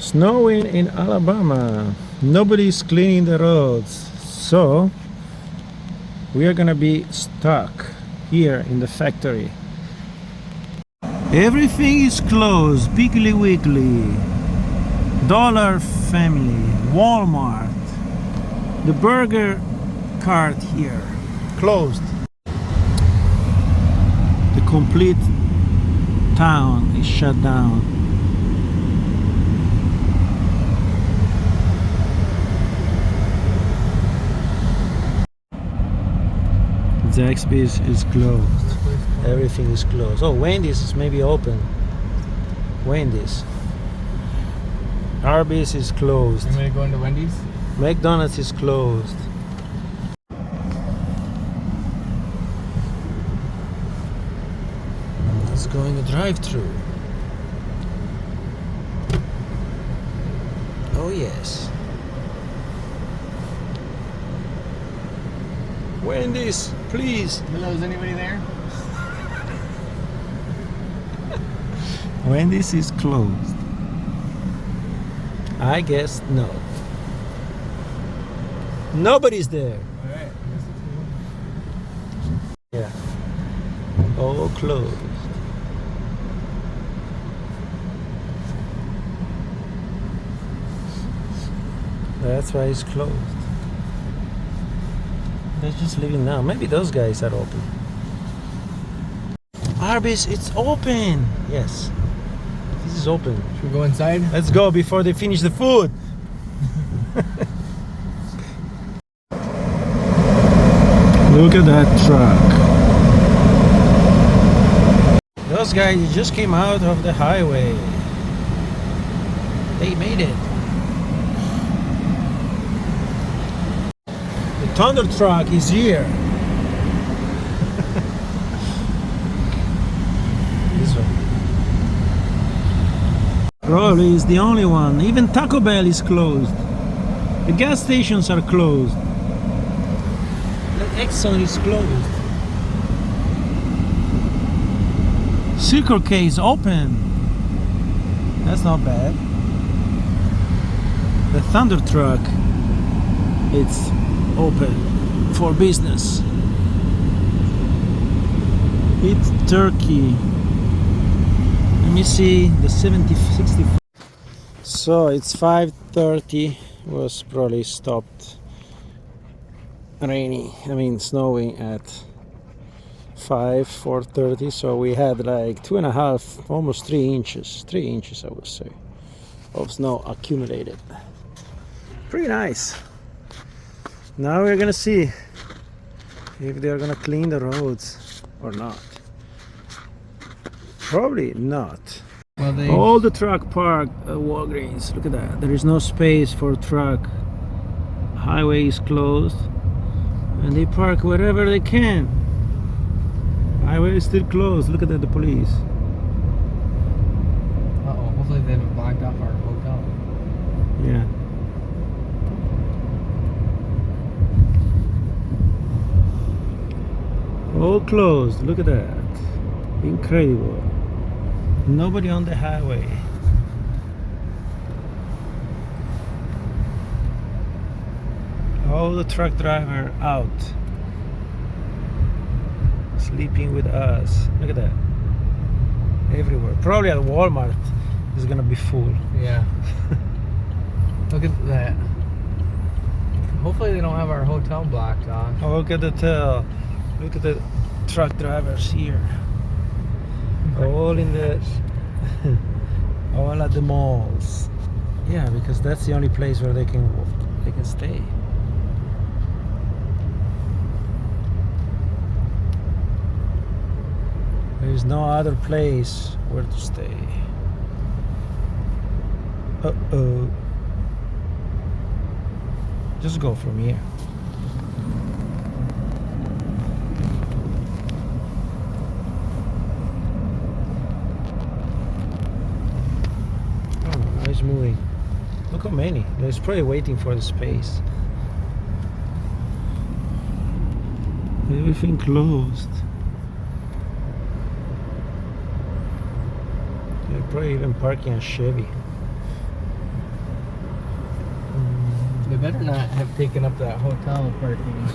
Snowing in Alabama. Nobody's cleaning the roads. So we are gonna be stuck here in the factory. Everything is closed. Piggly Wiggly, Dollar Family, Walmart, the burger cart here closed. The complete town is shut down. Zaxby's is closed. Everything is closed. Oh, Wendy's is maybe open. Wendy's. Arby's is closed. You gonna go into Wendy's? McDonald's is closed. Let's go in the drive-thru. Oh yes. Wendy's, please. Hello, is anybody there? Wendy's is closed. I guess no. Nobody's there. Alright. Yeah. All closed. That's why it's closed. They're just leaving now. Maybe those guys are open. Arby's, it's open. Yes. This is open. Should we go inside? Let's go before they finish the food. Look at that truck. Those guys just came out of the highway. They made it. The thunder truck is here. This one. Probably is the only one. Even Taco Bell is closed. The gas stations are closed. The Exxon is closed. Circle K is open. That's not bad. The Thunder Truck, it's open for business. Eat turkey. Let me see the 60. So it's 5:30. Was probably stopped snowing at 4:30. So we had like 2.5, almost 3 inches. 3 inches, I would say, of snow accumulated. Pretty nice. Now we're gonna see if they're gonna clean the roads or not. Probably not. Well, all the truck parked at Walgreens. Look at that. There is no space for truck. Highway is closed, and they park wherever they can. Highway is still closed. Look at that, the police. Uh-oh, hopefully they haven't blocked off our hotel. Yeah. All closed. Look at that. Incredible. Nobody on the highway. All the truck driver out, sleeping with us. Look at that. Everywhere. Probably at Walmart is gonna be full. Yeah. Look at that. Hopefully they don't have our hotel blocked off. Oh, look at the tail. Look at the truck drivers here. All in the all at the malls. Yeah, because that's the only place where they can stay. There is no other place where to stay. Uh-oh. Just go from here. It's moving. Look how many. It's probably waiting for the space. Everything closed. They're probably even parking a Chevy. better not have taken up that hotel parking.